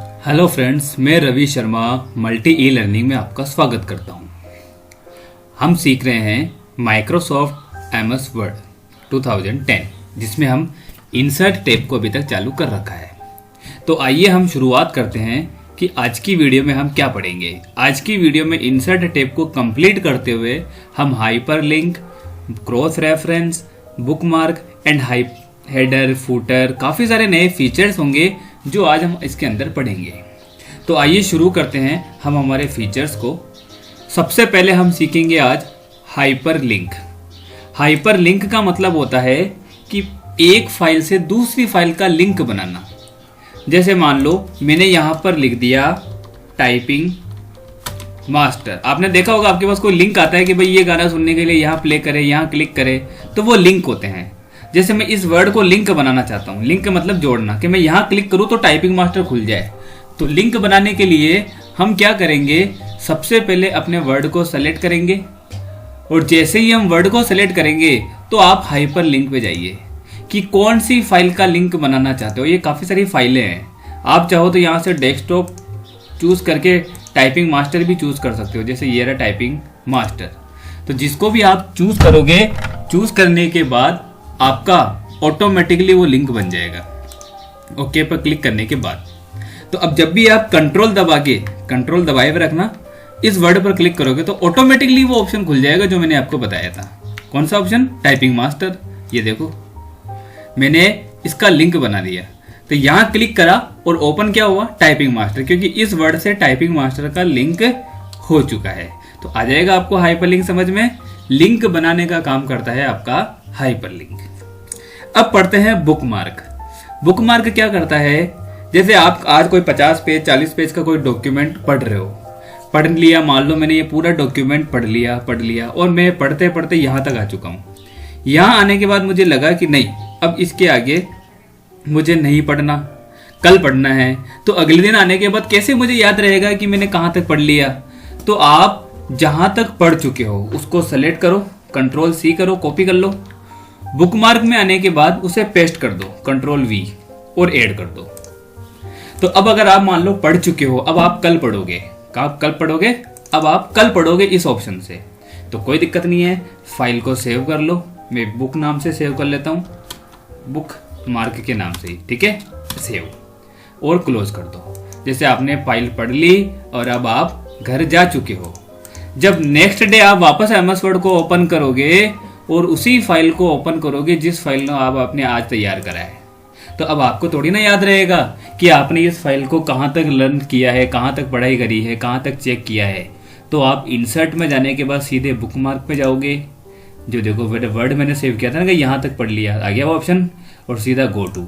Hello friends, मैं Ravi Sharma multi e learning में आपका स्वागत करता हूं। हम सीख रहे हैं माइक्रोसॉफ्ट एमएस वर्ड 2010, जिसमें हम इंसर्ट टैब को अभी तक चालू कर रखा है। तो आइए हम शुरुआत करते हैं कि आज की वीडियो में हम क्या पढ़ेंगे। आज की वीडियो में इंसर्ट टैब को कंप्लीट करते हुए हम hyperlink, cross reference, bookmark and header, footer, काफ़ी सारे नए फीचर्स होंगे जो आज हम इसके अंदर पढ़ेंगे। तो आइए शुरू करते हैं हम हमारे फीचर्स को। सबसे पहले हम सीखेंगे आज हाइपरलिंक। हाइपरलिंक का मतलब होता है कि एक फाइल से दूसरी फाइल का लिंक बनाना। जैसे मान लो मैंने यहाँ पर लिख दिया टाइपिंग मास्टर। आपने देखा होगा आपके पास कोई लिंक आता है कि भाई ये गाना सुनने के लिए यहाँ प्ले करें, यहाँ क्लिक करें, तो वो लिंक होते हैं। जैसे मैं इस वर्ड को लिंक बनाना चाहता हूँ, लिंक मतलब जोड़ना, कि मैं यहाँ क्लिक करूँ तो टाइपिंग मास्टर खुल जाए। तो लिंक बनाने के लिए हम क्या करेंगे, सबसे पहले अपने वर्ड को सेलेक्ट करेंगे और जैसे ही हम वर्ड को सेलेक्ट करेंगे तो आप हाइपर लिंक पे जाइए कि कौन सी फाइल का लिंक बनाना चाहते हो। ये काफ़ी सारी फाइलें हैं, आप चाहो तो यहाँ से डेस्कटॉप चूज़ करके टाइपिंग मास्टर भी चूज़ कर सकते हो। जैसे ये रहा टाइपिंग मास्टर। तो जिसको भी आप चूज़ करोगे, चूज़ करने के बाद आपका ऑटोमेटिकली वो लिंक बन जाएगा ओके पर क्लिक करने के बाद। तो अब जब भी आप कंट्रोल दबाए हुए रखना, इस वर्ड पर क्लिक करोगे तो ऑटोमेटिकली वो ऑप्शन खुल जाएगा जो मैंने आपको बताया था। कौन सा ऑप्शन? Typing master. ये देखो मैंने इसका लिंक बना दिया। तो यहाँ क्लिक करा और ओपन क्या हुआ? टाइपिंग मास्टर, क्योंकि इस वर्ड से टाइपिंग मास्टर का लिंक हो चुका है। तो आ जाएगा आपको हाइपरलिंक समझ में। लिंक बनाने का काम करता है आपका हाइपरलिंक। अब पढ़ते हैं बुकमार्क। बुकमार्क क्या करता है? जैसे आप आज कोई 50 पेज 40 पेज का कोई डॉक्यूमेंट पढ़ रहे हो, पढ़ लिया, मान लो मैंने ये पूरा डॉक्यूमेंट पढ़ लिया और मैं पढ़ते पढ़ते यहाँ तक आ चुका हूँ। यहाँ आने के बाद मुझे लगा कि नहीं, अब इसके आगे मुझे नहीं पढ़ना, कल पढ़ना है। तो अगले दिन आने के बाद कैसे मुझे याद रहेगा कि मैंने कहाँ तक पढ़ लिया? तो आप जहाँ तक पढ़ चुके हो उसको सेलेक्ट करो, कंट्रोल सी करो, कॉपी कर लो। बुकमार्क में आने के बाद उसे पेस्ट कर दो, कंट्रोल वी, और ऐड कर दो। तो अब अगर आप मान लो पढ़ चुके हो, अब आप कल पढ़ोगे, अब आप कल पढ़ोगे इस ऑप्शन से, तो कोई दिक्कत नहीं है। फाइल को सेव कर लो, मैं बुक नाम से सेव कर लेता हूँ, बुक मार्क के नाम से ही, ठीक है, सेव, और क्लोज कर दो। जैसे आपने फाइल पढ़ ली और अब आप घर जा चुके हो। जब नेक्स्ट डे आप वापस एमएस वर्ड को ओपन करोगे और उसी फाइल को ओपन करोगे जिस फाइल को आपने आज तैयार करा है, तो अब आपको थोड़ी ना याद रहेगा कि आपने इस फाइल को कहाँ तक लर्न किया है, कहाँ तक पढ़ाई करी है, कहाँ तक चेक किया है। तो आप इंसर्ट में जाने के बाद सीधे बुकमार्क पे जाओगे, जो देखो वर्ड मैंने सेव किया था ना कि यहाँ तक पढ़ लिया, आ गया वो ऑप्शन, और सीधा गो टू।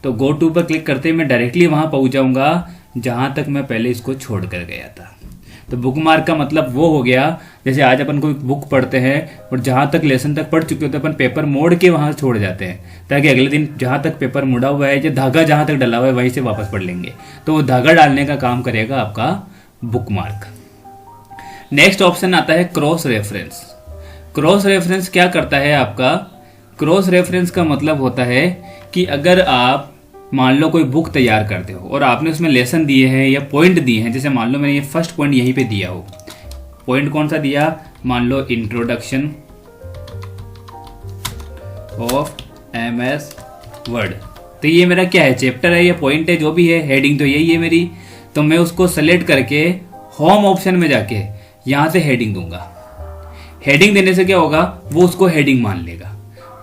तो गो टू पर क्लिक करते ही मैं डायरेक्टली वहाँ पहुँच जाऊँगा जहाँ तक मैं पहले इसको छोड़ कर गया था। तो बुकमार्क का मतलब वो हो गया, जैसे आज अपन कोई बुक पढ़ते हैं और जहाँ तक लेसन तक पढ़ चुके होते हैं अपन पेपर मोड़ के वहाँ छोड़ जाते हैं, ताकि अगले दिन जहाँ तक पेपर मुड़ा हुआ है या धागा जहाँ तक डला हुआ है वहीं से वापस पढ़ लेंगे। तो वो धागा डालने का काम करेगा आपका बुकमार्क। नेक्स्ट ऑप्शन आता है क्रॉस रेफरेंस। क्रॉस रेफरेंस क्या करता है आपका? क्रॉस रेफरेंस का मतलब होता है कि अगर आप मान लो कोई बुक तैयार करते हो और आपने उसमें लेसन दिए हैं या पॉइंट दिए हैं, जैसे मान लो मैंने ये फर्स्ट पॉइंट यहीं पे दिया हो, पॉइंट कौन सा दिया? मान लो इंट्रोडक्शन ऑफ एमएस वर्ड। तो ये मेरा क्या है? चैप्टर है या पॉइंट है, जो भी है, हेडिंग तो यही है मेरी। तो मैं उसको सेलेक्ट करके होम ऑप्शन में जाके यहाँ से हेडिंग दूंगा। हेडिंग देने से क्या होगा? वो उसको हेडिंग मान लेगा।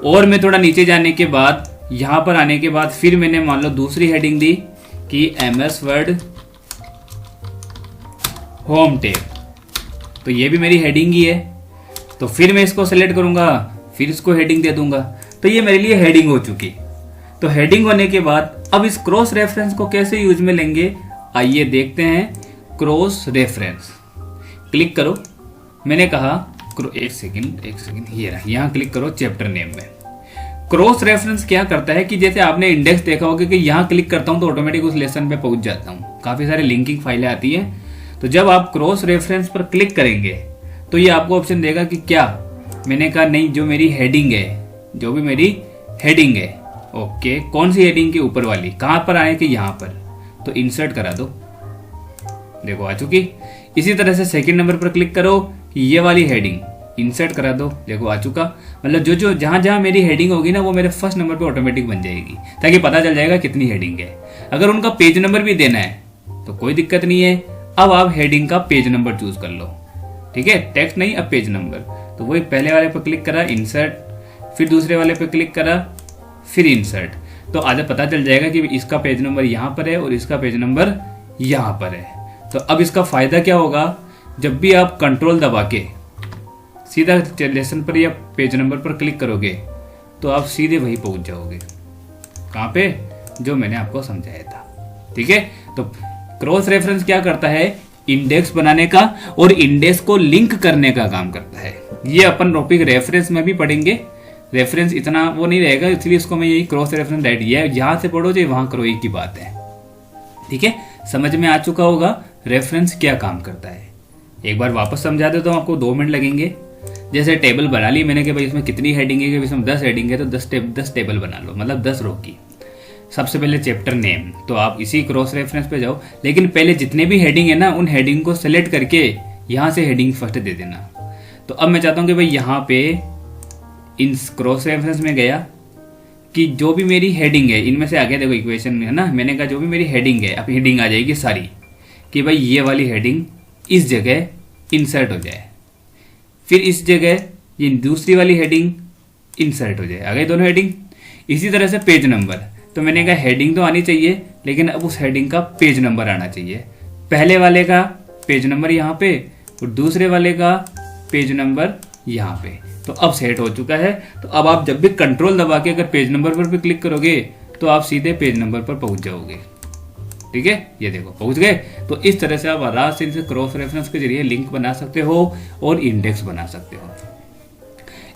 और मैं थोड़ा नीचे जाने के बाद, यहाँ पर आने के बाद फिर मैंने मान लो दूसरी हेडिंग दी कि एमएस वर्ड होम टैब, तो ये भी मेरी हेडिंग ही है। तो फिर मैं इसको सेलेक्ट करूंगा, फिर इसको हेडिंग दे दूंगा, तो ये मेरे लिए हेडिंग हो चुकी। तो हेडिंग होने के बाद अब इस क्रॉस रेफरेंस को कैसे यूज में लेंगे, आइए देखते हैं। क्रॉस रेफरेंस क्लिक करो, मैंने कहा एक सेकंड, ये रहा, यहाँ क्लिक करो चैप्टर नेम में। क्रॉस रेफरेंस क्या करता है कि जैसे आपने इंडेक्स देखा होगा कि यहाँ क्लिक करता हूँ तो ऑटोमेटिक उस लेसन पे पहुंच जाता हूँ, काफ़ी सारे लिंकिंग फाइलें आती हैं। तो जब आप क्रॉस रेफरेंस पर क्लिक करेंगे तो ये आपको ऑप्शन देगा कि क्या, मैंने कहा नहीं, जो मेरी हेडिंग है, जो भी मेरी हेडिंग है, ओके, कौन सी हेडिंग के ऊपर वाली, कहाँ पर आए कि यहाँ पर, तो इंसर्ट करा दो, देखो आ चुकी। इसी तरह से सेकंड नंबर पर क्लिक करो, ये वाली हेडिंग इंसर्ट करा दो, देखो आ चुका। मतलब जो जो जहाँ जहाँ मेरी हेडिंग होगी ना वो मेरे फर्स्ट नंबर पे ऑटोमेटिक बन जाएगी, ताकि पता चल जाएगा कितनी हेडिंग है। अगर उनका पेज नंबर भी देना है तो कोई दिक्कत नहीं है। अब आप हेडिंग का पेज नंबर चूज कर लो, ठीक है, टेक्स्ट नहीं, अब पेज नंबर। तो वही पहले वाले पर क्लिक करा, इंसर्ट, फिर दूसरे वाले पर क्लिक करा, फिर इंसर्ट। तो आधा पता चल जाएगा कि इसका पेज नंबर यहाँ पर है और इसका पेज नंबर यहाँ पर है। तो अब इसका फायदा क्या होगा, जब भी आप कंट्रोल दबा के सीधा लेसन पर या पेज नंबर पर क्लिक करोगे तो आप सीधे वहीं पहुंच जाओगे, कहाँ पे, जो मैंने आपको समझाया था, ठीक है। तो क्रॉस रेफरेंस क्या करता है, इंडेक्स बनाने का और इंडेक्स को लिंक करने का काम करता है। ये अपन टॉपिक रेफरेंस में भी पढ़ेंगे, रेफरेंस इतना वो नहीं रहेगा, इसलिए इसको मैं यही क्रॉस रेफरेंस डाइट, ये यहाँ से पढ़ो चाहे वहां करो, एक ही बात है, ठीक है। समझ में आ चुका होगा रेफरेंस क्या काम करता है। एक बार वापस समझा देता हूँ, आपको 2 मिनट लगेंगे। जैसे टेबल बना ली मैंने कि भाई इसमें कितनी हेडिंग है, कि इसमें 10 हेडिंग है तो 10 टेबल बना लो, मतलब 10 रो की। सबसे पहले चैप्टर नेम, तो आप इसी क्रॉस रेफरेंस पे जाओ, लेकिन पहले जितने भी हेडिंग है ना उन हेडिंग को सेलेक्ट करके यहाँ से हेडिंग फर्स्ट दे देना। तो अब मैं चाहता हूँ कि भाई यहाँ पे इन क्रॉस रेफरेंस में गया कि जो भी मेरी हेडिंग है इनमें से आगे देखो इक्वेशन में है ना, मैंने कहा जो भी मेरी हेडिंग है, अब हेडिंग आ जाएगी सारी कि भाई ये वाली हेडिंग इस जगह इंसर्ट हो जाए, फिर इस जगह ये दूसरी वाली हेडिंग इंसर्ट हो जाए, आ गई दोनों हेडिंग। इसी तरह से पेज नंबर, तो मैंने कहा हेडिंग तो आनी चाहिए लेकिन अब उस हेडिंग का पेज नंबर आना चाहिए। पहले वाले का पेज नंबर यहाँ पे और दूसरे वाले का पेज नंबर यहाँ पे, तो अब सेट हो चुका है। तो अब आप जब भी कंट्रोल दबा के अगर पेज नंबर पर भी क्लिक करोगे तो आप सीधे पेज नंबर पर पहुंच जाओगे, ठीक है। ये देखो पहुंच गए। तो इस तरह से आप आराम से क्रॉस रेफरेंस के जरिए लिंक बना सकते हो और इंडेक्स बना सकते हो।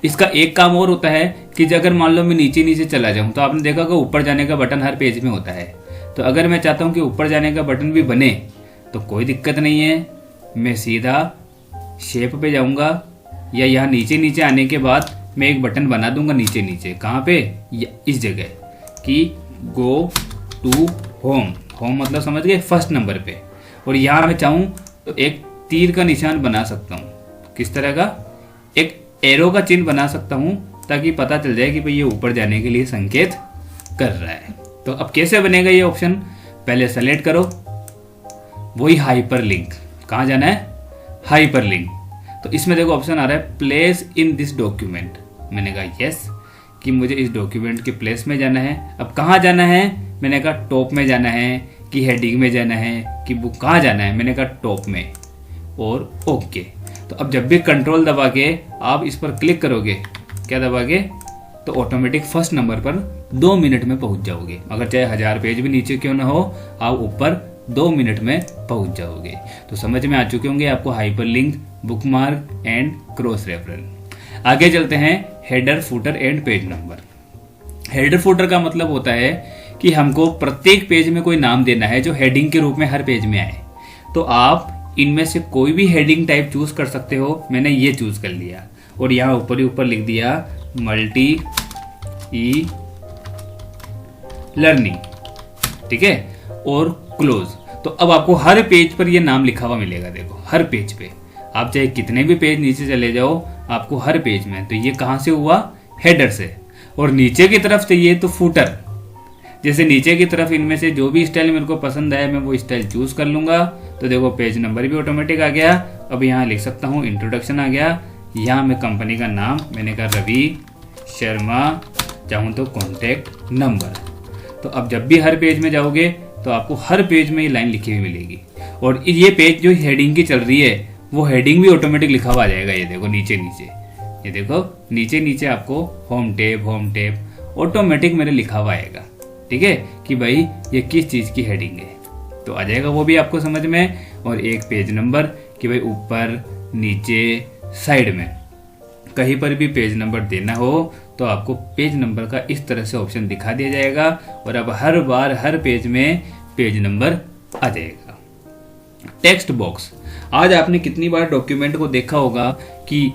इसका एक काम और होता है कि अगर मान लो मैं नीचे नीचे चला जाऊं, तो आपने देखा कि ऊपर जाने का बटन हर पेज में होता है। तो अगर मैं चाहता हूं कि ऊपर जाने का बटन भी बने तो कोई दिक्कत नहीं है, मैं सीधा शेप पे जाऊंगा या यहाँ नीचे नीचे आने के बाद मैं एक बटन बना दूंगा नीचे नीचे, कहाँ पे, इस जगह कि गो टू होम, होम मतलब समझ गए फर्स्ट नंबर पे। और यहाँ मैं चाहूँ तो एक तीर का निशान बना सकता हूँ, किस तरह का, एक एरो का चिन्ह बना सकता हूँ ताकि पता चल जाए कि भाई ये ऊपर जाने के लिए संकेत कर रहा है। तो अब कैसे बनेगा ये ऑप्शन, पहले सेलेक्ट करो वही हाइपर लिंक, कहाँ जाना है, हाइपर लिंक। तो इसमें देखो ऑप्शन आ रहा है प्लेस इन दिस डॉक्यूमेंट, मैंने कहा यस कि मुझे इस डॉक्यूमेंट के प्लेस में जाना है। अब कहाँ जाना है, मैंने कहा टॉप में जाना है कि हेडिंग में जाना है कि बुक कहाँ जाना है, मैंने कहा टॉप में, और ओके। तो अब जब भी कंट्रोल दबा के आप इस पर क्लिक करोगे, क्या दबा के, तो ऑटोमेटिक फर्स्ट नंबर पर 2 मिनट में पहुंच जाओगे। अगर चाहे 1000 पेज भी नीचे क्यों ना हो, आप ऊपर 2 मिनट में पहुंच जाओगे। तो समझ में आ चुके होंगे आपको hyperlink, bookmark and cross reference. आगे चलते हैं header, footer and page number. Header footer का मतलब होता है कि हमको प्रत्येक पेज में कोई नाम देना है जो हेडिंग के रूप में हर पेज में आए। तो आप इनमें से कोई भी हेडिंग टाइप चूज कर सकते हो। मैंने ये चूज कर लिया और यहाँ ऊपर ही ऊपर लिख दिया मल्टी ई लर्निंग, ठीक है, और क्लोज। तो अब आपको हर पेज पर ये नाम लिखा हुआ मिलेगा, देखो हर पेज पे, आप चाहे कितने भी पेज नीचे चले जाओ आपको हर पेज में। तो ये कहाँ से हुआ, हेडर से। और नीचे की तरफ चाहिए तो फुटर, जैसे नीचे की तरफ इनमें से जो भी स्टाइल मेरे को पसंद आया मैं वो स्टाइल चूज कर लूंगा। तो देखो पेज नंबर भी ऑटोमेटिक आ गया। अब यहाँ लिख सकता हूँ इंट्रोडक्शन आ गया, यहाँ मैं कंपनी का नाम मैंने कहा रवि शर्मा, चाहूँ तो कॉन्टैक्ट नंबर। तो अब जब भी हर पेज में जाओगे तो आपको हर पेज में ये लाइन लिखी हुई मिलेगी। और ये पेज जो हेडिंग की चल रही है वो हेडिंग भी ऑटोमेटिक लिखा हुआ आ जाएगा। ये देखो नीचे नीचे, ये देखो नीचे नीचे आपको होम टैब ऑटोमेटिक मेरे लिखा हुआ आएगा, ठीक है, कि भाई ये किस चीज़ की हेडिंग है। तो आ जाएगा वो भी आपको समझ में। और एक पेज नंबर कि भाई ऊपर नीचे साइड में कहीं पर भी पेज नंबर देना हो तो आपको पेज नंबर का इस तरह से ऑप्शन दिखा दिया जाएगा और अब हर बार हर पेज में पेज नंबर आ जाएगा। टेक्स्ट बॉक्स, आज आपने कितनी बार डॉक्यूमेंट को देखा होगा कि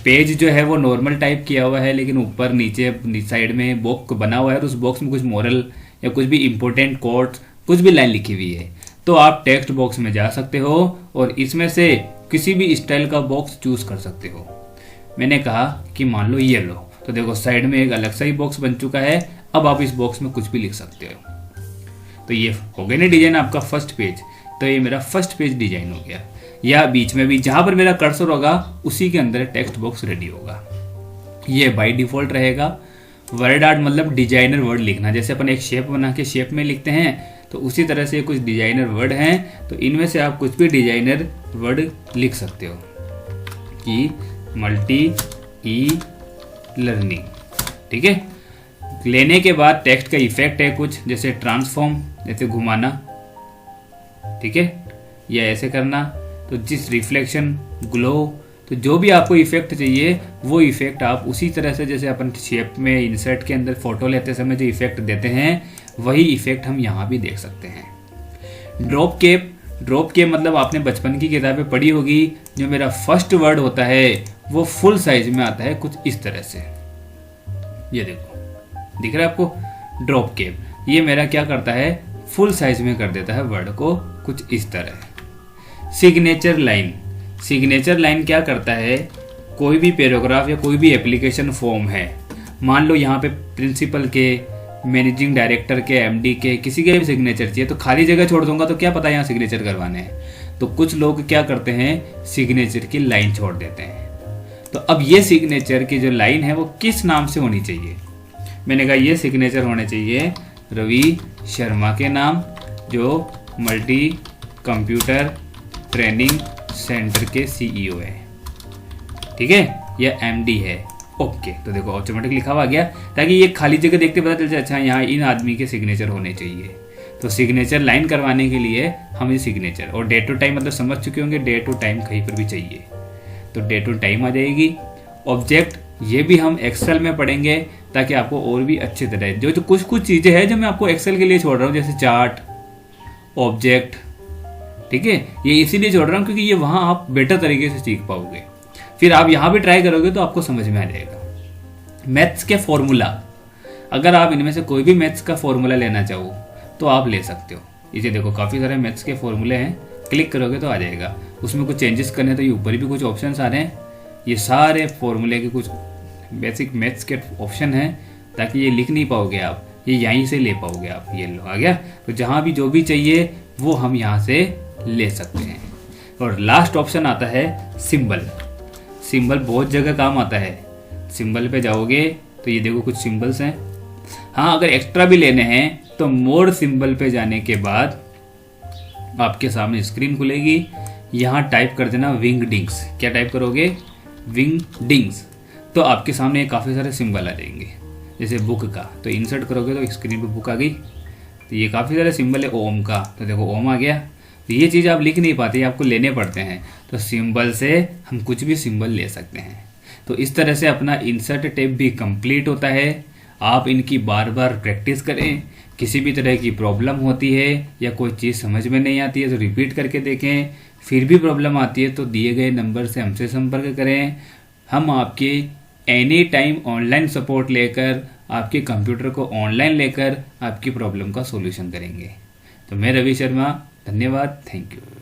पेज जो है वो नॉर्मल टाइप किया हुआ है लेकिन ऊपर नीचे साइड में बॉक्स बना हुआ है और उस बॉक्स में कुछ मॉरल या कुछ भी इंपॉर्टेंट कोट्स कुछ भी लाइन लिखी हुई है, तो आप टेक्स्ट बॉक्स में जा सकते हो और इसमें से किसी भी स्टाइल का बॉक्स चूज कर सकते हो। मैंने कहा कि मान लो ये लो, तो देखो साइड में एक अलग सा ही बॉक्स बन चुका है। अब आप इस बॉक्स में कुछ भी लिख सकते हो। तो ये हो गया ना डिजाइन आपका फर्स्ट पेज। तो ये मेरा फर्स्ट पेज डिजाइन हो गया। या बीच में भी जहां पर मेरा कर्सर होगा उसी के अंदर टेक्स्ट बॉक्स रेडी होगा। ये बाय डिफॉल्ट रहेगा। वर्ड आर्ट मतलब डिजाइनर वर्ड लिखना, जैसे अपन एक शेप बना के शेप में लिखते हैं, तो उसी तरह से कुछ डिजाइनर वर्ड हैं। तो इनमें से आप कुछ भी डिजाइनर वर्ड लिख सकते हो कि मल्टी ई लर्निंग। ठीक है, लेने के बाद टेक्स्ट का इफेक्ट है कुछ, जैसे ट्रांसफॉर्म, जैसे घुमाना, ठीक है, या ऐसे करना। तो जिस रिफ्लेक्शन, ग्लो, तो जो भी आपको इफेक्ट चाहिए वो इफेक्ट आप उसी तरह से, जैसे अपन शेप में इंसर्ट के अंदर फोटो लेते समय जो इफेक्ट देते हैं वही इफेक्ट हम यहाँ भी देख सकते हैं। ड्रॉप केप, ड्रॉप केप मतलब आपने बचपन की किताबें पढ़ी होगी। जो मेरा फर्स्ट वर्ड होता है वो फुल साइज में आता है कुछ इस तरह से। ये देखो, दिख रहा है आपको ड्रॉप केप। ये मेरा क्या करता है, फुल साइज में कर देता है वर्ड को कुछ इस तरह। सिग्नेचर लाइन, सिग्नेचर लाइन क्या करता है, कोई भी पैराग्राफ या कोई भी एप्लीकेशन फॉर्म है, मान लो यहाँ पे प्रिंसिपल के, मैनेजिंग डायरेक्टर के, एमडी के, किसी के भी सिग्नेचर चाहिए, तो खाली जगह छोड़ दूंगा तो क्या पता यहाँ सिग्नेचर करवाने हैं। तो कुछ लोग क्या करते हैं, सिग्नेचर की लाइन छोड़ देते हैं। तो अब ये सिग्नेचर की जो लाइन है वो किस नाम से होनी चाहिए। मैंने कहा ये सिग्नेचर होने चाहिए रवि शर्मा के नाम, जो मल्टी कंप्यूटर ट्रेनिंग सेंटर के सीईओ है, ठीक है, या एमडी है। ओके, तो देखो ऑटोमेटिक लिखा हुआ आ गया, ताकि ये खाली जगह देखते पता चल जाए अच्छा यहाँ इन आदमी के सिग्नेचर होने चाहिए। तो सिग्नेचर लाइन करवाने के लिए हमें सिग्नेचर, और डे टू टाइम मतलब समझ चुके होंगे, डे टू टाइम कहीं पर भी चाहिए तो डे टू टाइम आ जाएगी। ऑब्जेक्ट, ये भी हम एक्सेल में पढ़ेंगे ताकि आपको और भी अच्छे तरह, जो कुछ कुछ चीज़ें हैं जो मैं आपको एक्सेल के लिए छोड़ रहा हूँ, जैसे चार्ट, ऑब्जेक्ट, ठीक है, ये इसीलिए छोड़ रहा हूँ क्योंकि ये वहाँ आप बेटर तरीके से सीख पाओगे। फिर आप यहाँ भी ट्राई करोगे तो आपको समझ में आ जाएगा। मैथ्स के फॉर्मूला, अगर आप इनमें से कोई भी मैथ्स का फॉर्मूला लेना चाहो तो आप ले सकते हो। इसे देखो काफ़ी सारे मैथ्स के फॉर्मूले हैं, क्लिक करोगे तो आ जाएगा। उसमें कुछ चेंजेस करने तो ये ऊपर भी कुछ ऑप्शंस आ रहे हैं, ये सारे फॉर्मूले के कुछ बेसिक मैथ्स के ऑप्शन हैं, ताकि ये लिख नहीं पाओगे आप, ये यहीं से ले पाओगे आप। ये लो आ गया, तो जहाँ भी जो भी चाहिए वो हम यहाँ से ले सकते हैं। और लास्ट ऑप्शन आता है सिंबल। सिंबल बहुत जगह काम आता है। सिंबल पे जाओगे तो ये देखो कुछ सिंबल्स हैं। हाँ, अगर एक्स्ट्रा भी लेने हैं तो मोर सिंबल पे जाने के बाद आपके सामने स्क्रीन खुलेगी, यहाँ टाइप कर देना विंगडिंग्स। क्या टाइप करोगे, विंगडिंग्स, तो आपके सामने काफ़ी सारे सिंबल आ जाएंगे। जैसे बुक का, तो इंसर्ट करोगे तो स्क्रीन पे बुक आ गई। तो ये काफ़ी सारे सिंबल है। ओम का, तो देखो ओम आ गया। तो ये चीज़ आप लिख नहीं पाते, आपको लेने पड़ते हैं। तो सिंबल से हम कुछ भी सिंबल ले सकते हैं। तो इस तरह से अपना इंसर्ट टेप भी कंप्लीट होता है। आप इनकी बार बार प्रैक्टिस करें। किसी भी तरह की प्रॉब्लम होती है या कोई चीज़ समझ में नहीं आती है तो रिपीट करके देखें। फिर भी प्रॉब्लम आती है तो दिए गए नंबर से हमसे संपर्क करें। हम आपके एनी टाइम ऑनलाइन सपोर्ट लेकर, आपके कंप्यूटर को ऑनलाइन लेकर आपकी प्रॉब्लम का सॉल्यूशन करेंगे। तो मैं रवि शर्मा, धन्यवाद, थैंक यू।